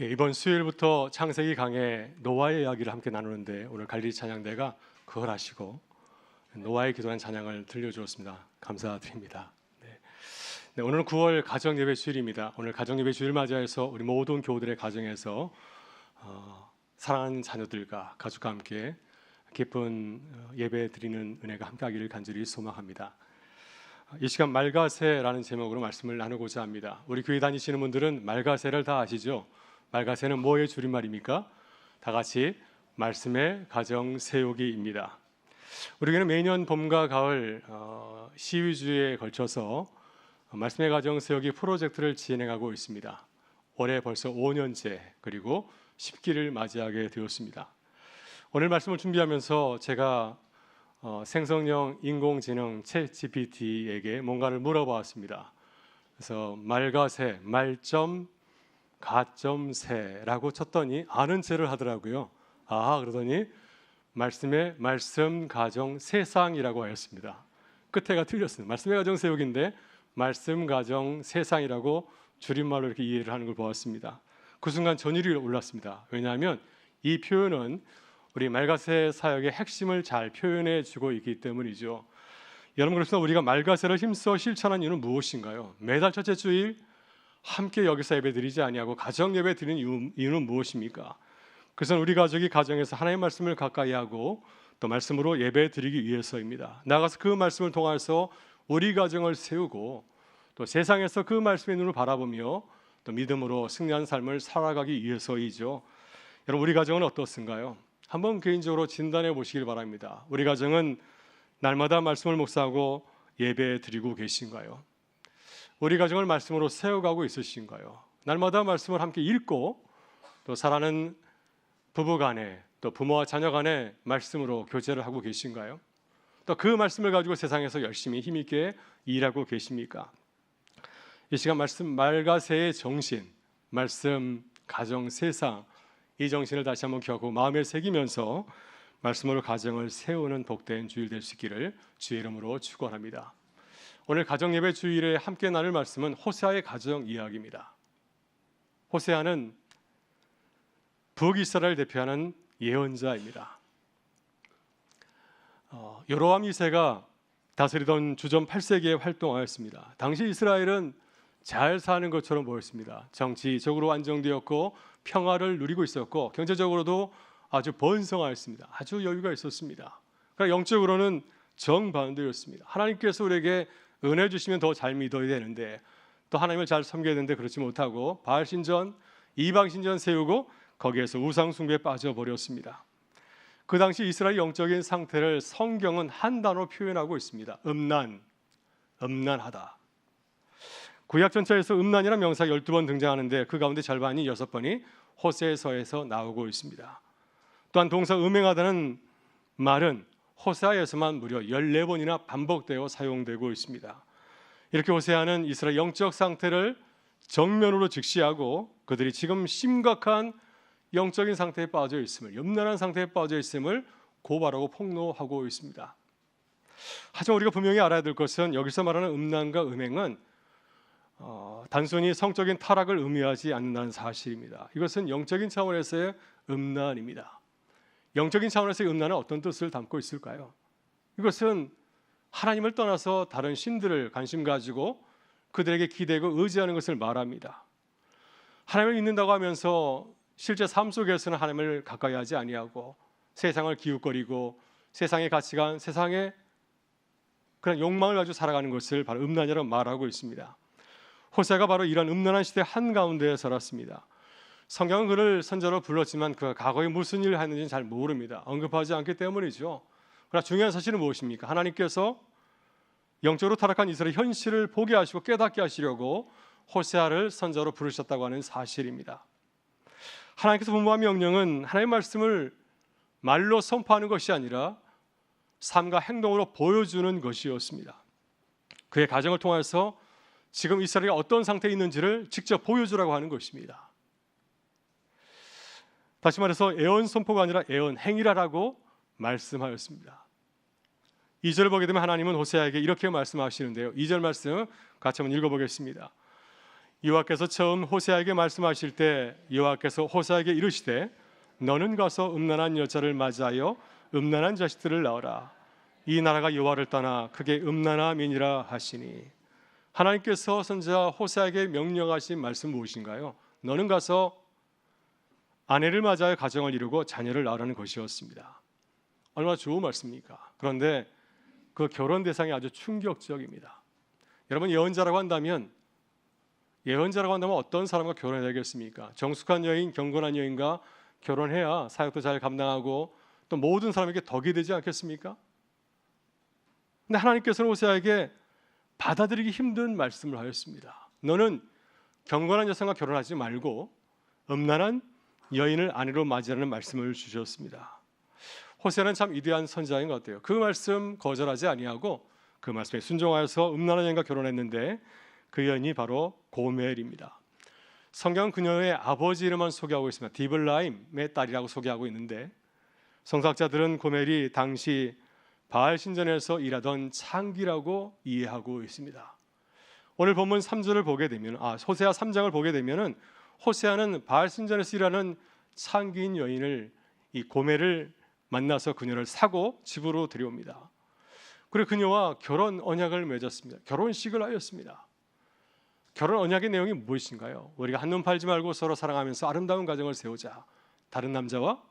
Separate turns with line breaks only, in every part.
이번 수요일부터 창세기 강의 노아의 이야기를 함께 나누는데 오늘 갈릴리 찬양대가 그걸 하시고 노아의 기도한 찬양을 들려주었습니다. 감사드립니다. 네, 오늘은 9월 가정예배 주일입니다. 오늘 가정예배 주일 맞이해서 우리 모든 교우들의 가정에서 사랑하는 자녀들과 가족과 함께 기쁜 예배 드리는 은혜가 함께하기를 간절히 소망합니다. 이 시간 말가새라는 제목으로 말씀을 나누고자 합니다. 우리 교회 다니시는 분들은 말가새를 다 아시죠? 말가새는 뭐의 줄임말입니까? 다 같이 말씀의 가정 세우기입니다. 우리는 매년 봄과 가을 시위주에 걸쳐서 말씀의 가정 세우기 프로젝트를 진행하고 있습니다. 올해 벌써 5년째 그리고 10기를 맞이하게 되었습니다. 오늘 말씀을 준비하면서 제가 생성형 인공지능 챗GPT에게 뭔가를 물어보았습니다. 그래서 말가새, 말점 가점새라고 쳤더니 아는 체를 하더라고요. 그러더니 말씀의 말씀 가정 세상이라고 하였습니다. 끝에가 틀렸습니다. 말씀의 가정 세우기인데 말씀 가정 세상이라고 줄임말로 이렇게 이해를 하는 걸 보았습니다. 그 순간 전율이 올랐습니다. 왜냐하면 이 표현은 우리 말가새 사역의 핵심을 잘 표현해 주고 있기 때문이죠. 여러분, 그렇습니다. 우리가 말가새를 힘써 실천한 이유는 무엇인가요? 매달 첫째 주일 함께 여기서 예배 드리지 아니하고 가정 예배 드리는 이유는 무엇입니까? 그것은 우리 가족이 가정에서 하나님의 말씀을 가까이 하고 또 말씀으로 예배 드리기 위해서입니다. 나가서 그 말씀을 통해서 우리 가정을 세우고 또 세상에서 그 말씀의 눈을 바라보며 또 믿음으로 승리하는 삶을 살아가기 위해서이죠. 여러분, 우리 가정은 어떻습니까요? 한번 개인적으로 진단해 보시길 바랍니다. 우리 가정은 날마다 말씀을 묵상하고 예배 드리고 계신가요? 우리 가정을 말씀으로 세워가고 있으신가요? 날마다 말씀을 함께 읽고 또 사랑하는 부부간에 또 부모와 자녀간에 말씀으로 교제를 하고 계신가요? 또 그 말씀을 가지고 세상에서 열심히 힘있게 일하고 계십니까? 이 시간 말가새의 정신, 말씀, 가정, 세상, 이 정신을 다시 한번 기억하고 마음에 새기면서 말씀으로 가정을 세우는 복된 주일 될 수 있기를 주의 이름으로 축원합니다. 오늘 가정예배 주일에 함께 나눌 말씀은 호세아의 가정 이야기입니다. 호세아는 북이스라엘을 대표하는 예언자입니다. 여로암 2세가 다스리던 주전 8세기에 활동하였습니다. 당시 이스라엘은 잘 사는 것처럼 보였습니다. 정치적으로 안정되었고 평화를 누리고 있었고 경제적으로도 아주 번성하였습니다. 아주 여유가 있었습니다. 그러나 영적으로는 정반대였습니다. 하나님께서 우리에게 은혜 주시면 더 잘 믿어야 되는데 또 하나님을 잘 섬겨야 되는데 그렇지 못하고 바알 신전, 이방 신전 세우고 거기에서 우상 숭배에 빠져버렸습니다. 그 당시 이스라엘 영적인 상태를 성경은 한 단어로 표현하고 있습니다. 음란하다. 구약 전체에서 음란이라는 명사가 12번 등장하는데 그 가운데 절반이 6번이 호세아서에서 나오고 있습니다. 또한 동사 음행하다는 말은 호세아에서만 무려 14번이나 반복되어 사용되고 있습니다. 이렇게 호세아는 이스라엘 영적 상태를 정면으로 직시하고 그들이 지금 심각한 영적인 상태에 빠져 있음을, 음란한 상태에 빠져 있음을 고발하고 폭로하고 있습니다. 하지만 우리가 분명히 알아야 될 것은 여기서 말하는 음란과 음행은 단순히 성적인 타락을 의미하지 않는다는 사실입니다. 이것은 영적인 차원에서의 음란입니다. 영적인 차원에서의 음란은 어떤 뜻을 담고 있을까요? 이것은 하나님을 떠나서 다른 신들을 관심 가지고 그들에게 기대고 의지하는 것을 말합니다. 하나님을 믿는다고 하면서 실제 삶 속에서는 하나님을 가까이 하지 아니하고 세상을 기웃거리고 세상의 가치관, 세상의 그런 욕망을 가지고 살아가는 것을 바로 음란이라고 말하고 있습니다. 호세아가 바로 이런 음란한 시대 한가운데에 살았습니다. 성경은 그를 선자로 불렀지만 그가 과거에 무슨 일을 했는지는 잘 모릅니다. 언급하지 않기 때문이죠. 그러나 중요한 사실은 무엇입니까? 하나님께서 영적으로 타락한 이스라엘 현실을 보게 하시고 깨닫게 하시려고 호세아를 선자로 부르셨다고 하는 사실입니다. 하나님께서 분부한 명령은 하나님의 말씀을 말로 선포하는 것이 아니라 삶과 행동으로 보여주는 것이었습니다. 그의 가정을 통해서 지금 이스라엘이 어떤 상태에 있는지를 직접 보여주라고 하는 것입니다. 다시 말해서 애언 선포가 아니라 애언 행위라고 말씀하였습니다. 2절을 보게 되면 하나님은 호세아에게 이렇게 말씀하시는데요. 2절 말씀 같이 한번 읽어보겠습니다. 여호와께서 처음 호세아에게 말씀하실 때 여호와께서 호세아에게 이르시되 너는 가서 음란한 여자를 맞이하여 음란한 자식들을 낳으라. 이 나라가 여호와를 떠나 크게 음란함이니라 하시니, 하나님께서 선지자 호세아에게 명령하신 말씀 무엇인가요? 너는 가서 아내를 맞이하여 가정을 이루고 자녀를 낳으라는 것이었습니다. 얼마나 좋은 말씀입니까? 그런데 그 결혼 대상이 아주 충격적입니다. 여러분, 예언자라고 한다면 어떤 사람과 결혼해야 되겠습니까? 정숙한 여인, 경건한 여인과 결혼해야 사역도 잘 감당하고 또 모든 사람에게 덕이 되지 않겠습니까? 근데 하나님께서는 호세아에게 받아들이기 힘든 말씀을 하였습니다. 너는 경건한 여성과 결혼하지 말고 음란한 여인을 아내로 맞이하라는 말씀을 주셨습니다. 호세아는 참 위대한 선지자인 것 같아요. 그 말씀 거절하지 아니하고 그 말씀에 순종하여서 음란한 여인과 결혼했는데 그 여인이 바로 고멜입니다. 성경은 그녀의 아버지 이름만 소개하고 있습니다. 디블라임의 딸이라고 소개하고 있는데, 성서학자들은 고멜이 당시 바알 신전에서 일하던 창기라고 이해하고 있습니다. 오늘 본문 3절을 보게 되면 호세아 3장을 보게 되면은 호세아는 바알 신전에서 일하는 창기인 여인을, 이 고멜을 만나서 그녀를 사고 집으로 데려옵니다. 그리고 그녀와 결혼 언약을 맺었습니다. 결혼식을 하였습니다. 결혼 언약의 내용이 무엇인가요? 우리가 한눈 팔지 말고 서로 사랑하면서 아름다운 가정을 세우자. 다른 남자와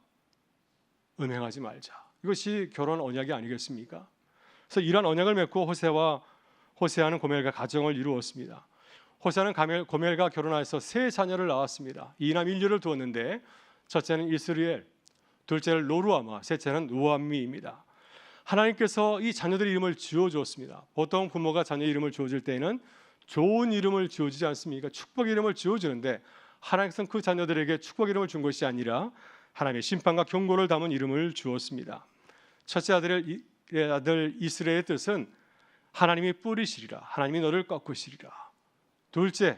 음행하지 말자. 이것이 결혼 언약이 아니겠습니까? 그래서 이러한 언약을 맺고 호세아는 고멜과 가정을 이루었습니다. 호세아는 고멜과 결혼하여서 세 자녀를 낳았습니다. 이남 일녀를 두었는데 첫째는 이스리엘, 둘째는 로루아마, 셋째는 우암미입니다. 하나님께서 이 자녀들의 이름을 지어주었습니다. 보통 부모가 자녀 이름을 지어줄 때에는 좋은 이름을 지어주지 않습니까? 축복 이름을 지어주는데 하나님께서는 그 자녀들에게 축복 이름을 준 것이 아니라 하나님의 심판과 경고를 담은 이름을 주었습니다. 첫째 아들 이스라엘의 뜻은 하나님이 뿌리시리라, 하나님이 너를 꺾으시리라. 둘째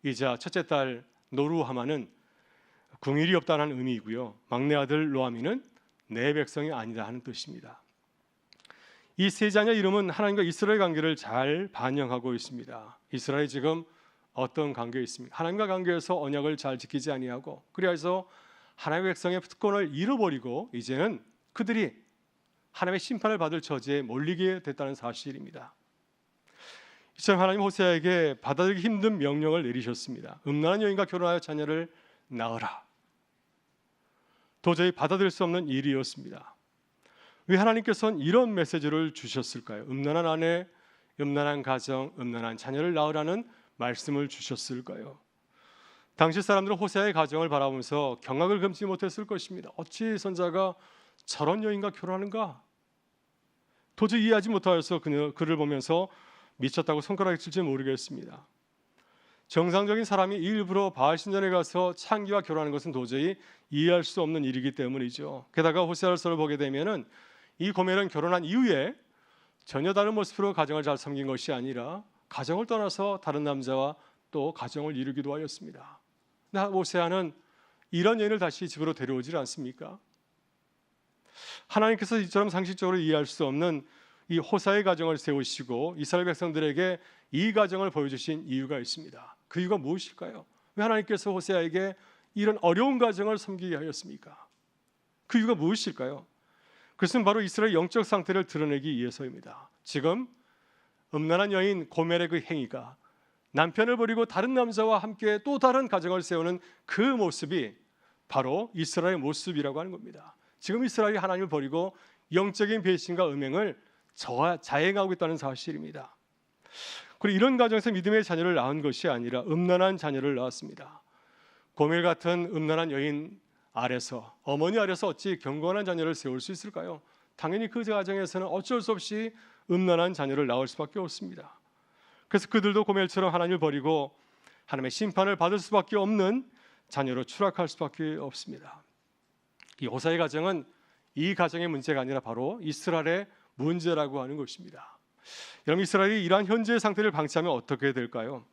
이자 첫째 딸 노루하마는 궁일이 없다는 의미이고요. 막내 아들 로아미는 내 백성이 아니다 하는 뜻입니다. 이 세 자녀 이름은 하나님과 이스라엘 관계를 잘 반영하고 있습니다. 이스라엘이 지금 어떤 관계에 있습니까? 하나님과 관계에서 언약을 잘 지키지 아니하고, 그래서 하나님의 백성의 특권을 잃어버리고 이제는 그들이 하나님의 심판을 받을 처지에 몰리게 됐다는 사실입니다. 이처럼 하나님 호세아에게 받아들이기 힘든 명령을 내리셨습니다. 음란한 여인과 결혼하여 자녀를 낳으라. 도저히 받아들일 수 없는 일이었습니다. 왜 하나님께서는 이런 메시지를 주셨을까요? 음란한 아내, 음란한 가정, 음란한 자녀를 낳으라는 말씀을 주셨을까요? 당시 사람들은 호세아의 가정을 바라보면서 경악을 금치 못했을 것입니다. 어찌 선자가 저런 여인과 결혼하는가? 도저히 이해하지 못하여서 그를 보면서 미쳤다고 손가락을 칠지 모르겠습니다. 정상적인 사람이 일부러 바알 신전에 가서 창기와 결혼하는 것은 도저히 이해할 수 없는 일이기 때문이죠. 게다가 호세아서를 보게 되면은 이 고멜은 결혼한 이후에 전혀 다른 모습으로 가정을 잘 섬긴 것이 아니라 가정을 떠나서 다른 남자와 또 가정을 이루기도 하였습니다. 근데 호세아는 이런 여인을 다시 집으로 데려오질 않습니까? 하나님께서 이처럼 상식적으로 이해할 수 없는 이 호사의 가정을 세우시고 이스라엘 백성들에게 이 가정을 보여주신 이유가 있습니다. 그 이유가 무엇일까요? 왜 하나님께서 호세아에게 이런 어려운 가정을 섬기게 하였습니까? 그 이유가 무엇일까요? 그것은 바로 이스라엘 영적 상태를 드러내기 위해서입니다. 지금 음란한 여인 고멜의 그 행위가 남편을 버리고 다른 남자와 함께 또 다른 가정을 세우는 그 모습이 바로 이스라엘의 모습이라고 하는 겁니다. 지금 이스라엘이 하나님을 버리고 영적인 배신과 음행을 자행하고 있다는 사실입니다. 그리고 이런 가정에서 믿음의 자녀를 낳은 것이 아니라 음란한 자녀를 낳았습니다. 고멜 같은 음란한 여인 아래서, 어머니 아래서 어찌 경건한 자녀를 세울 수 있을까요? 당연히 그 가정에서는 어쩔 수 없이 음란한 자녀를 낳을 수밖에 없습니다. 그래서 그들도 고멜처럼 하나님을 버리고 하나님의 심판을 받을 수밖에 없는 자녀로 추락할 수밖에 없습니다. 이 호사의 가정은 이 가정의 문제가 아니라 바로 이스라엘의 문제라고 하는 것입니다. 여러분, 이스라엘이 이러한 현재의 상태를 방치하면 어떻게 될까요?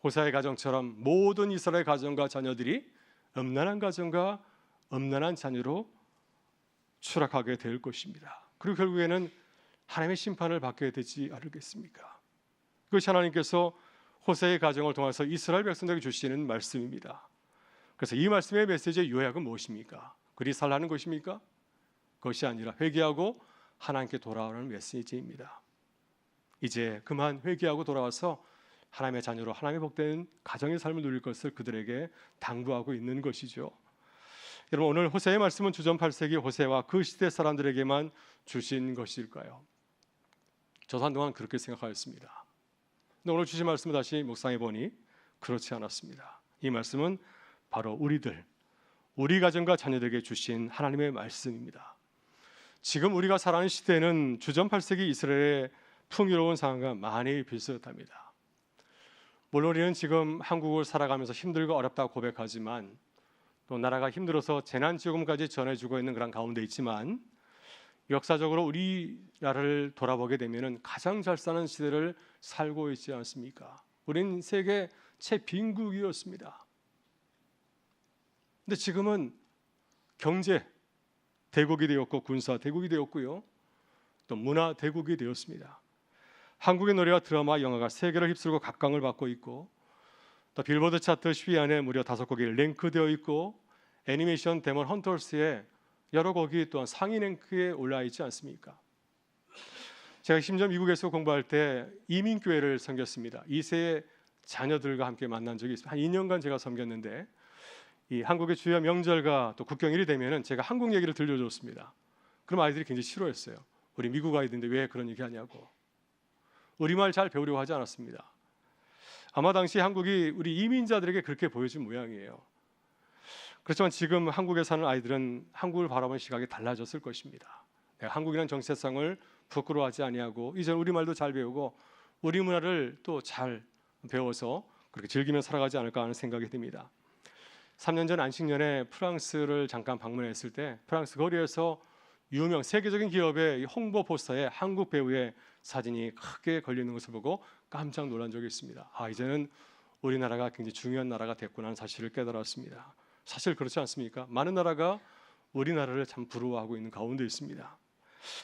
호사의 가정처럼 모든 이스라엘 가정과 자녀들이 음란한 가정과 음란한 자녀로 추락하게 될 것입니다. 그리고 결국에는 하나님의 심판을 받게 되지 않겠습니까? 그것이 하나님께서 호세의 가정을 통해서 이스라엘 백성들에게 주시는 말씀입니다. 그래서 이 말씀의 메시지의 요약은 무엇입니까? 그리 살라는 것입니까? 그것이 아니라 회개하고 하나님께 돌아오는 메시지입니다. 이제 그만 회개하고 돌아와서 하나님의 자녀로 하나님의 복된 가정의 삶을 누릴 것을 그들에게 당부하고 있는 것이죠. 여러분, 오늘 호세의 말씀은 주전 8세기 호세와 그 시대 사람들에게만 주신 것일까요? 저도 한동안 그렇게 생각하였습니다. 근데 오늘 주신 말씀을 다시 묵상해 보니 그렇지 않았습니다. 이 말씀은 바로 우리 가정과 자녀들에게 주신 하나님의 말씀입니다. 지금 우리가 살아가는 시대는 주전 8세기 이스라엘의 풍요로운 상황과 많이 비슷합니다. 물론 우리는 지금 한국을 살아가면서 힘들고 어렵다고 고백하지만 또 나라가 힘들어서 재난지원금까지 전해주고 있는 그런 가운데 있지만 역사적으로 우리나라를 돌아보게 되면 가장 잘 사는 시대를 살고 있지 않습니까? 우린 세계 최빈국이었습니다. 근데 지금은 경제 대국이 되었고 군사 대국이 되었고요, 또 문화 대국이 되었습니다. 한국의 노래와 드라마, 영화가 세계를 휩쓸고 각광을 받고 있고 또 빌보드 차트 10위 안에 무려 5곡이 랭크되어 있고 애니메이션 데몬 헌터스의 여러 곡이 또한 상위 랭크에 올라 있지 않습니까? 제가 심지어 미국에서 공부할 때 이민교회를 섬겼습니다. 2세의 자녀들과 함께 만난 적이 있습니다. 한 2년간 제가 섬겼는데 이 한국의 주요 명절과 또 국경일이 되면은 제가 한국 얘기를 들려줬습니다. 그럼 아이들이 굉장히 싫어했어요. 우리 미국 아이들인데 왜 그런 얘기 하냐고. 우리말 잘 배우려고 하지 않았습니다. 아마 당시 한국이 우리 이민자들에게 그렇게 보여준 모양이에요. 그렇지만 지금 한국에 사는 아이들은 한국을 바라보는 시각이 달라졌을 것입니다. 내가 한국이라는 정체성을 부끄러워하지 아니하고 이제 우리말도 잘 배우고 우리 문화를 또 잘 배워서 그렇게 즐기며 살아가지 않을까 하는 생각이 듭니다. 3년 전 안식년에 프랑스를 잠깐 방문했을 때 프랑스 거리에서 유명 세계적인 기업의 홍보 포스터에 한국 배우의 사진이 크게 걸리는 것을 보고 깜짝 놀란 적이 있습니다. 이제는 우리나라가 굉장히 중요한 나라가 됐구나 하는 사실을 깨달았습니다. 사실 그렇지 않습니까? 많은 나라가 우리나라를 참 부러워하고 있는 가운데 있습니다.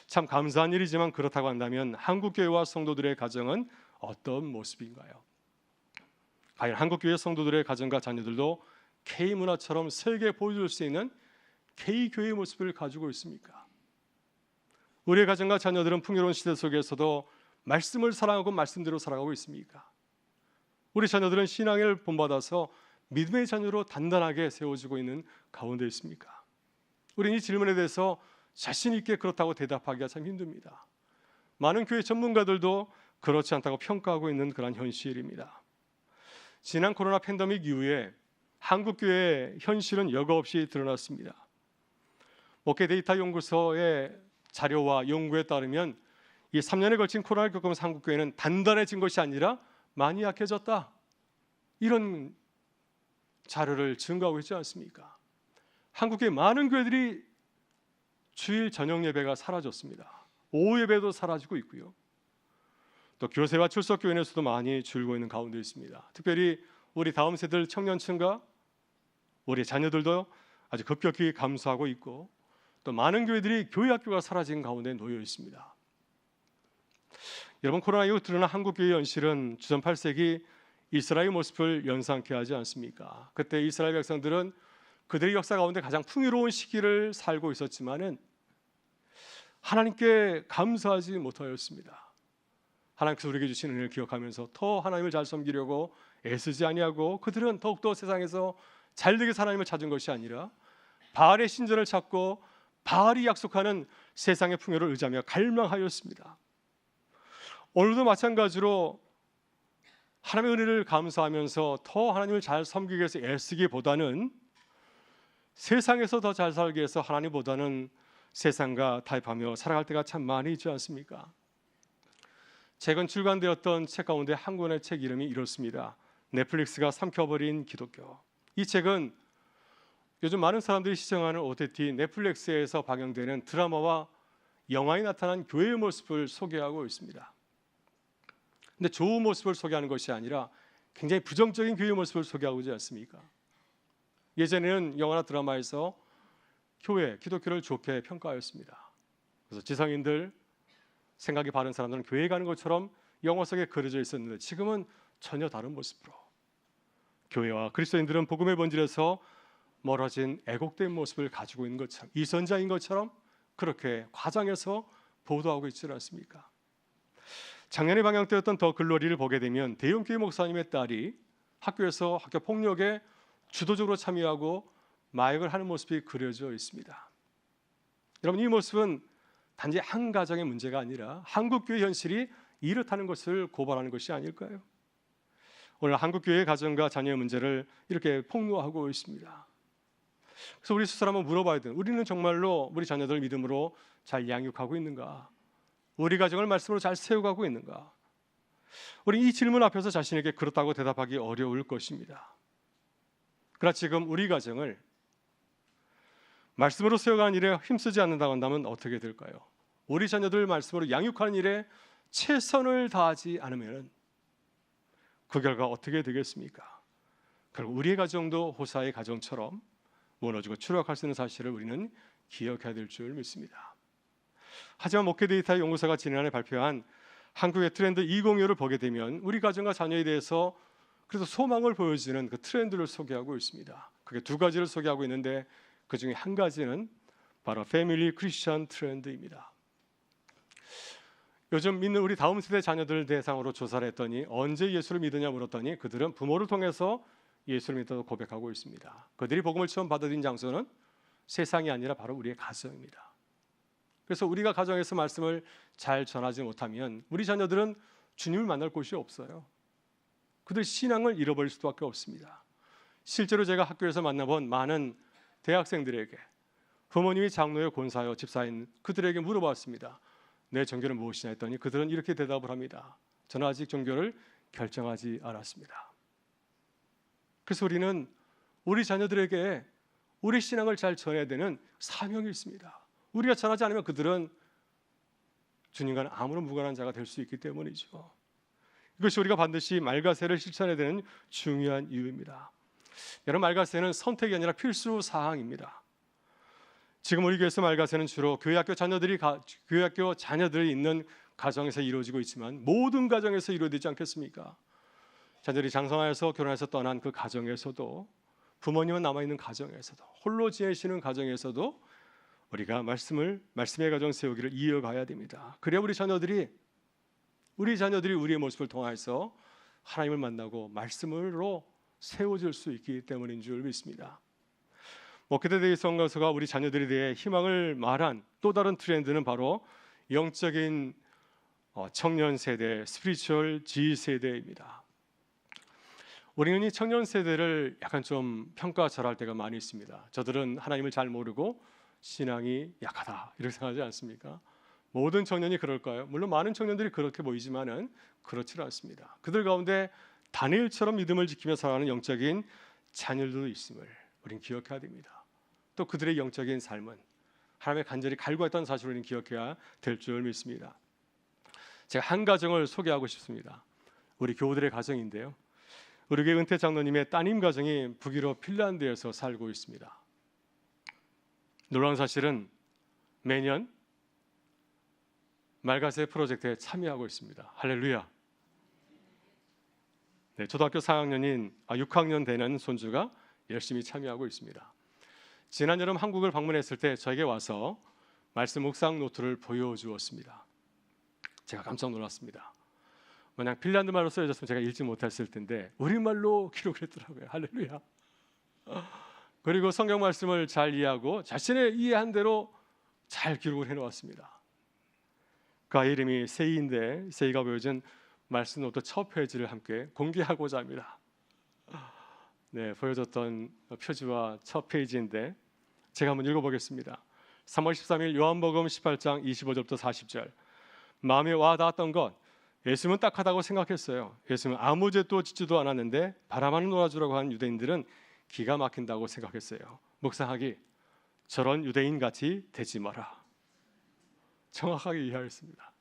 참 감사한 일이지만 그렇다고 한다면 한국교회와 성도들의 가정은 어떤 모습인가요? 과연 한국교회 성도들의 가정과 자녀들도 K문화처럼 세계에 보여줄 수 있는 K교회의 모습을 가지고 있습니까? 우리의 가정과 자녀들은 풍요로운 시대 속에서도 말씀을 사랑하고 말씀대로 살아가고 있습니까? 우리 자녀들은 신앙을 본받아서 믿음의 자녀로 단단하게 세워지고 있는 가운데 있습니까? 우리는 이 질문에 대해서 자신 있게 그렇다고 대답하기가 참 힘듭니다. 많은 교회 전문가들도 그렇지 않다고 평가하고 있는 그런 현실입니다. 지난 코로나 팬데믹 이후에 한국 교회의 현실은 여과 없이 드러났습니다. 목회 데이터 연구소의 자료와 연구에 따르면 이 3년에 걸친 코로나를 겪으면서 한국 교회는 단단해진 것이 아니라 많이 약해졌다. 이런 자료를 증거하고 있지 않습니까? 한국의 많은 교회들이 주일 저녁 예배가 사라졌습니다. 오후 예배도 사라지고 있고요. 또 교세와 출석 교인의 수도 많이 줄고 있는 가운데 있습니다. 특별히 우리 다음 세대 청년층과 우리 자녀들도 아주 급격히 감소하고 있고 또 많은 교회들이 교회 학교가 사라진 가운데 놓여 있습니다. 여러분, 코로나 이후 드러난 한국 교회의 현실은 주전 8세기 이스라엘 모습을 연상케 하지 않습니까? 그때 이스라엘 백성들은 그들의 역사 가운데 가장 풍요로운 시기를 살고 있었지만은 하나님께 감사하지 못하였습니다. 하나님께서 우리에게 주신 은혜를 기억하면서 더 하나님을 잘 섬기려고 애쓰지 아니하고 그들은 더욱더 세상에서 잘되게 하나님을 찾은 것이 아니라 바알의 신전을 찾고 바알이 약속하는 세상의 풍요를 의지하며 갈망하였습니다. 오늘도 마찬가지로 하나님의 은혜를 감사하면서 더 하나님을 잘 섬기기 위해서 애쓰기보다는 세상에서 더 잘 살기 위해서 하나님보다는 세상과 타협하며 살아갈 때가 참 많이 있지 않습니까? 최근 출간되었던 책 가운데 한 권의 책 이름이 이렇습니다. 넷플릭스가 삼켜버린 기독교. 이 책은 요즘 많은 사람들이 시청하는 OTT 넷플릭스에서 방영되는 드라마와 영화에 나타난 교회의 모습을 소개하고 있습니다. 근데 좋은 모습을 소개하는 것이 아니라 굉장히 부정적인 교회의 모습을 소개하고 있지 않습니까? 예전에는 영화나 드라마에서 교회, 기독교를 좋게 평가하였습니다. 그래서 지성인들, 생각이 바른 사람들은 교회에 가는 것처럼 영화 속에 그려져 있었는데 지금은 전혀 다른 모습으로 교회와 그리스도인들은 복음의 본질에서 멀어진 애곡된 모습을 가지고 있는 것처럼, 이선자인 것처럼 그렇게 과장해서 보도하고 있지 않습니까? 작년에 방영되었던 더 글로리를 보게 되면 대형교회 목사님의 딸이 학교에서 학교 폭력에 주도적으로 참여하고 마약을 하는 모습이 그려져 있습니다. 여러분, 이 모습은 단지 한 가정의 문제가 아니라 한국교회 현실이 이렇다는 것을 고발하는 것이 아닐까요? 오늘 한국교회의 가정과 자녀의 문제를 이렇게 폭로하고 있습니다. 그래서 우리 스스로 한번 물어봐야 돼요. 우리는 정말로 우리 자녀들 믿음으로 잘 양육하고 있는가? 우리 가정을 말씀으로 잘 세워가고 있는가? 우리 이 질문 앞에서 자신에게 그렇다고 대답하기 어려울 것입니다. 그러나 지금 우리 가정을 말씀으로 세워가는 일에 힘쓰지 않는다고 한다면 어떻게 될까요? 우리 자녀들 말씀으로 양육하는 일에 최선을 다하지 않으면 그 결과 어떻게 되겠습니까? 결국 우리의 가정도 호사의 가정처럼 무너지고 추락할 수 있는 사실을 우리는 기억해야 될 줄 믿습니다. 하지만 목회 데이터 연구소가 지난해 발표한 한국의 트렌드 2025를 보게 되면 우리 가정과 자녀에 대해서 그래서 소망을 보여주는 그 트렌드를 소개하고 있습니다. 그게 두 가지를 소개하고 있는데 그 중에 한 가지는 바로 패밀리 크리스천 트렌드입니다. 요즘 믿는 우리 다음 세대 자녀들 대상으로 조사를 했더니 언제 예수를 믿으냐 물었더니 그들은 부모를 통해서 예수를 믿다고 고백하고 있습니다. 그들이 복음을 처음 받아들인 장소는 세상이 아니라 바로 우리의 가정입니다. 그래서 우리가 가정에서 말씀을 잘 전하지 못하면 우리 자녀들은 주님을 만날 곳이 없어요. 그들 신앙을 잃어버릴 수밖에 없습니다. 실제로 제가 학교에서 만나본 많은 대학생들에게 부모님이 장로요, 권사요, 집사인 그들에게 물어봤습니다. 내 종교는 무엇이냐 했더니 그들은 이렇게 대답을 합니다. 저는 아직 종교를 결정하지 않았습니다. 그래서 우리는 우리 자녀들에게 우리 신앙을 잘 전해야 되는 사명이 있습니다. 우리가 전하지 않으면 그들은 주님과는 아무런 무관한 자가 될 수 있기 때문이죠. 이것이 우리가 반드시 말가세를 실천해야 되는 중요한 이유입니다. 여러분, 말가세는 선택이 아니라 필수 사항입니다. 지금 우리 교회에서 말가세는 주로 교회학교 자녀들이 있는 가정에서 이루어지고 있지만 모든 가정에서 이루어지지 않겠습니까? 자녀들이 장성하여서 결혼해서 떠난 그 가정에서도, 부모님은 남아있는 가정에서도, 홀로 지내시는 가정에서도 우리가 말씀의 가정 세우기를 이어가야 됩니다. 그래야 우리 자녀들이 우리의 모습을 통해서 하나님을 만나고 말씀으로 세워질 수 있기 때문인 줄 믿습니다. 목회대 선교사가 우리 자녀들에 대해 희망을 말한 또 다른 트렌드는 바로 영적인 청년 세대, 스피리추얼 G 세대입니다. 우리는 이 청년 세대를 약간 좀 평가절하할 때가 많이 있습니다. 저들은 하나님을 잘 모르고 신앙이 약하다 이렇게 생각하지 않습니까? 모든 청년이 그럴까요? 물론 많은 청년들이 그렇게 보이지만은 그렇지 않습니다. 그들 가운데 다니엘처럼 믿음을 지키며 살아가는 영적인 자녀들도 있음을 우리는 기억해야 됩니다. 또 그들의 영적인 삶은 하나님의 간절히 갈구했던 사실을 우리는 기억해야 될 줄 믿습니다. 제가 한 가정을 소개하고 싶습니다. 우리 교우들의 가정인데요. 우리 교회 은퇴 장로님의 따님 가정이 북유럽 핀란드에서 살고 있습니다. 놀라운 사실은 매년 말가세 프로젝트에 참여하고 있습니다. 할렐루야. 네, 초등학교 6학년 되는 손주가 열심히 참여하고 있습니다. 지난 여름 한국을 방문했을 때 저에게 와서 말씀 묵상 노트를 보여주었습니다. 제가 깜짝 놀랐습니다. 만약 핀란드 말로 쓰여졌으면 제가 읽지 못했을 텐데 우리말로 기록을 했더라고요. 할렐루야. 그리고 성경 말씀을 잘 이해하고 자신의 이해한 대로 잘 기록을 해놓았습니다. 그 아이 이름이 세이인데 세이가 보여준 말씀 노트 첫 페이지를 함께 공개하고자 합니다. 네, 보여줬던 표지와 첫 페이지인데 제가 한번 읽어보겠습니다. 3월 13일 요한복음 18장 25절부터 40절. 마음에 와 닿았던 것, 예수님은 딱하다고 생각했어요. 예수님은 아무 죄도 짓지도 않았는데 바라만 놀아주라고 한 유대인들은 기가 막힌다고 생각했어요. 묵상하기, 저런 유대인같이 되지 마라. 정확하게 이해했습니다.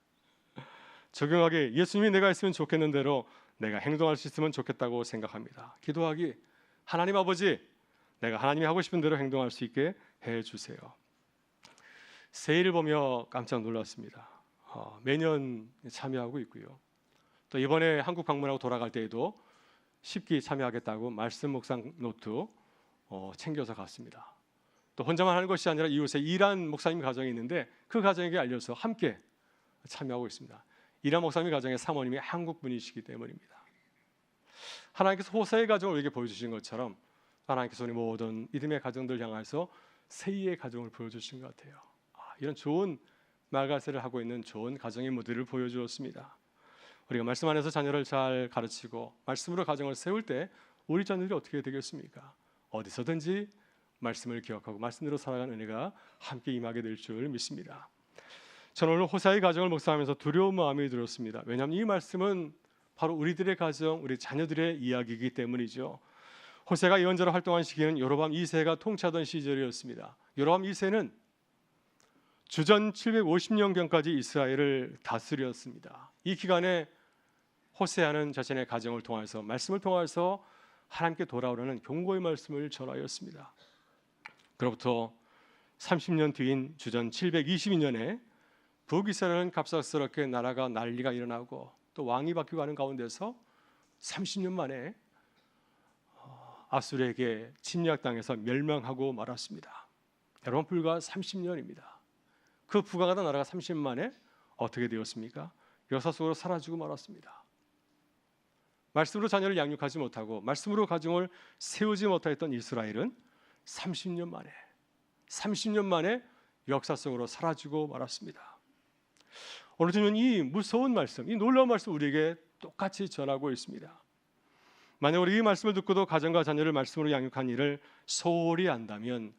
적용하기, 예수님이 내가 했으면 좋겠는 대로 내가 행동할 수 있으면 좋겠다고 생각합니다. 기도하기, 하나님 아버지, 내가 하나님이 하고 싶은 대로 행동할 수 있게 해주세요. 세일을 보며 깜짝 놀랐습니다. 매년 참여하고 있고요. 또 이번에 한국 방문하고 돌아갈 때에도 십기 참여하겠다고 말씀 묵상 노트 챙겨서 갔습니다. 또 혼자만 하는 것이 아니라 이웃에 이란 목사님 가정이 있는데 그 가정에게 알려서 함께 참여하고 있습니다. 이란 목사님 가정의 사모님이 한국 분이시기 때문입니다. 하나님께서 호세의 가정을 우리에게 보여주신 것처럼 하나님께서 우리 모든 믿음의 가정들 향해서 세이의 가정을 보여주신 것 같아요. 이런 좋은 말가세를 하고 있는 좋은 가정의 모델을 보여주었습니다. 우리가 말씀 안에서 자녀를 잘 가르치고 말씀으로 가정을 세울 때 우리 자녀들이 어떻게 되겠습니까? 어디서든지 말씀을 기억하고 말씀대로 살아가는 은혜가 함께 임하게 될 줄 믿습니다. 저는 오늘 호세의 가정을 묵상하면서 두려운 마음이 들었습니다. 왜냐하면 이 말씀은 바로 우리들의 가정, 우리 자녀들의 이야기이기 때문이죠. 호세가 예언자로 활동한 시기는 여로보암 2세가 통치하던 시절이었습니다. 여로보암 2세는 주전 750년경까지 이스라엘을 다스렸습니다. 이 기간에 호세아는 자신의 가정을 통해서 말씀을 통해서 하나님께 돌아오라는 경고의 말씀을 전하였습니다. 그로부터 30년 뒤인 주전 722년에 북이스라엘은 갑작스럽게 나라가 난리가 일어나고 또 왕이 바뀌고 하는 가운데서 30년 만에 아수르에게 침략당해서 멸망하고 말았습니다. 여러분, 불과 30년입니다. 그 부강하던 나라가 30년 만에 어떻게 되었습니까? 역사 속으로 사라지고 말았습니다. 말씀으로 자녀를 양육하지 못하고 말씀으로 가정을 세우지 못했던 이스라엘은 30년 만에 역사 속으로 사라지고 말았습니다. 오늘 주는 이 무서운 말씀, 이 놀라운 말씀 우리에게 똑같이 전하고 있습니다. 만약 우리 이 말씀을 듣고도 가정과 자녀를 말씀으로 양육한 일을 소홀히 한다면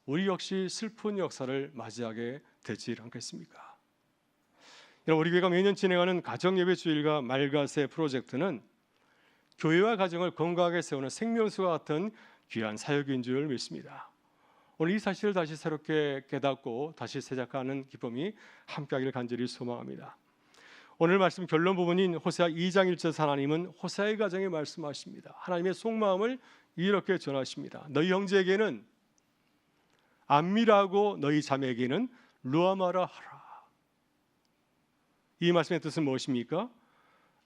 우리 역시 슬픈 역사를 맞이하게 되지 않겠습니까? 우리 교회가 매년 진행하는 가정예배 주일과 말가세 프로젝트는 교회와 가정을 건강하게 세우는 생명수와 같은 귀한 사역인 줄 믿습니다. 오늘 이 사실을 다시 새롭게 깨닫고 다시 시작하는 기쁨이 함께하기를 간절히 소망합니다. 오늘 말씀 결론 부분인 호세아 2장 1절 하나님은 호세아의 가정에 말씀하십니다. 하나님의 속마음을 이렇게 전하십니다. 너희 형제에게는 안미라고 너희 자매에게는 루아마라 하라. 이 말씀의 뜻은 무엇입니까?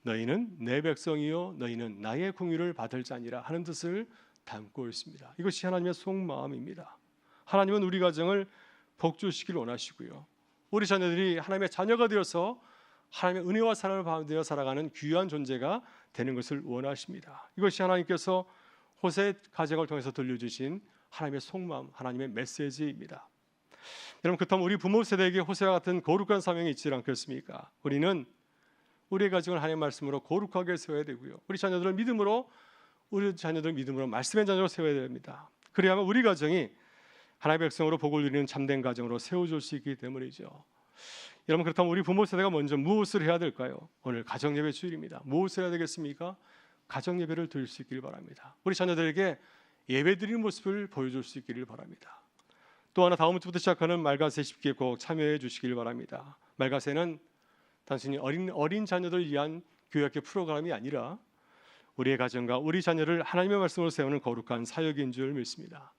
너희는 내 백성이요 너희는 나의 공유를 받을 자니라 하는 뜻을 담고 있습니다. 이것이 하나님의 속마음입니다. 하나님은 우리 가정을 복주시기를 원하시고요, 우리 자녀들이 하나님의 자녀가 되어서 하나님의 은혜와 사랑을 받으며 살아가는 귀한 존재가 되는 것을 원하십니다. 이것이 하나님께서 호세 가정을 통해서 들려주신 하나님의 속마음, 하나님의 메시지입니다. 여러분, 그렇다면 우리 부모 세대에게 호세와 같은 거룩한 사명이 있지 않겠습니까? 우리는 우리의 가정을 하나님의 말씀으로 거룩하게 세워야 되고요, 우리 자녀들 믿음으로 말씀의 자녀로 세워야 됩니다. 그래야만 우리 가정이 하나님의 백성으로 복을 누리는 참된 가정으로 세워줄 수 있기 때문이죠. 여러분, 그렇다면 우리 부모 세대가 먼저 무엇을 해야 될까요? 오늘 가정예배 주일입니다. 무엇을 해야 되겠습니까? 가정예배를 드릴 수 있기를 바랍니다. 우리 자녀들에게 예배드리는 모습을 보여줄 수 있기를 바랍니다. 또 하나, 다음 주부터 시작하는 말가세 10기에 꼭 참여해 주시기를 바랍니다. 말가세는 단순히 어린 자녀들 위한 교육의 프로그램이 아니라 우리의 가정과 우리 자녀를 하나님의 말씀으로 세우는 거룩한 사역인 줄 믿습니다.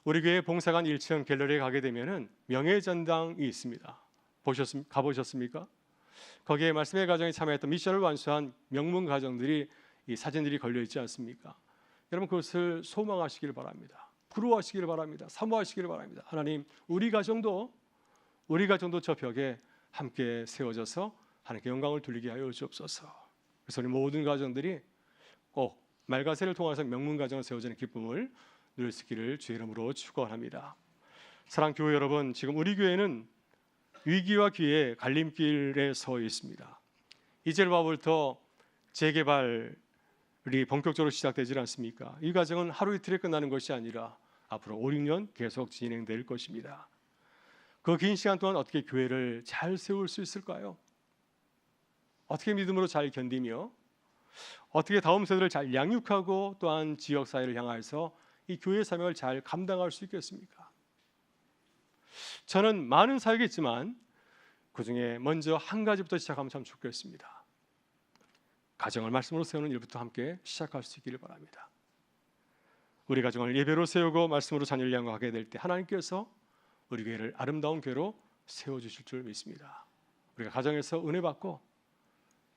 우리 교회 봉사관 1층 갤러리에 가게 되면은 명예전당이 있습니다. 가보셨습니까? 거기에 말씀의 가정에 참여했던 미션을 완수한 명문 가정들이 이 사진들이 걸려 있지 않습니까? 여러분, 그것을 소망하시기를 바랍니다. 부러워하시기를 바랍니다. 사모하시기를 바랍니다. 하나님, 우리 가정도 저 벽에 함께 세워져서 하나님께 영광을 돌리게 하여 주옵소서. 그래서 우리 모든 가정들이 꼭 말가세를 통해서 명문 가정을 세워지는 기쁨을 누릴 수 있기를 주의 이름으로 축원합니다. 사랑하는 교회 여러분, 지금 우리 교회는 위기와 기회의 갈림길에 서 있습니다. 이제부터 재개발이 본격적으로 시작되지 않습니까? 이 과정은 하루 이틀에 끝나는 것이 아니라 앞으로 5, 6년 계속 진행될 것입니다. 그 긴 시간 동안 어떻게 교회를 잘 세울 수 있을까요? 어떻게 믿음으로 잘 견디며 어떻게 다음 세대를 잘 양육하고 또한 지역사회를 향해서 이 교회 사명을 잘 감당할 수 있겠습니까? 저는 많은 사역이 있지만 그중에 먼저 한 가지부터 시작하면 참 좋겠습니다. 가정을 말씀으로 세우는 일부터 함께 시작할 수 있기를 바랍니다. 우리 가정을 예배로 세우고 말씀으로 자녀를 양육하게 될 때 하나님께서 우리 교회를 아름다운 교회로 세워주실 줄 믿습니다. 우리가 가정에서 은혜 받고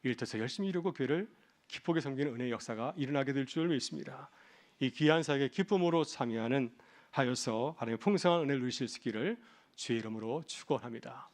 일터에서 열심히 이루고 교회를 기쁘게 섬기는 은혜의 역사가 일어나게 될 줄 믿습니다. 이 귀한 사역에 기쁨으로 참여하는 하여서 하나님의 풍성한 은혜를 누리실 수 있기를 주의 이름으로 축원합니다.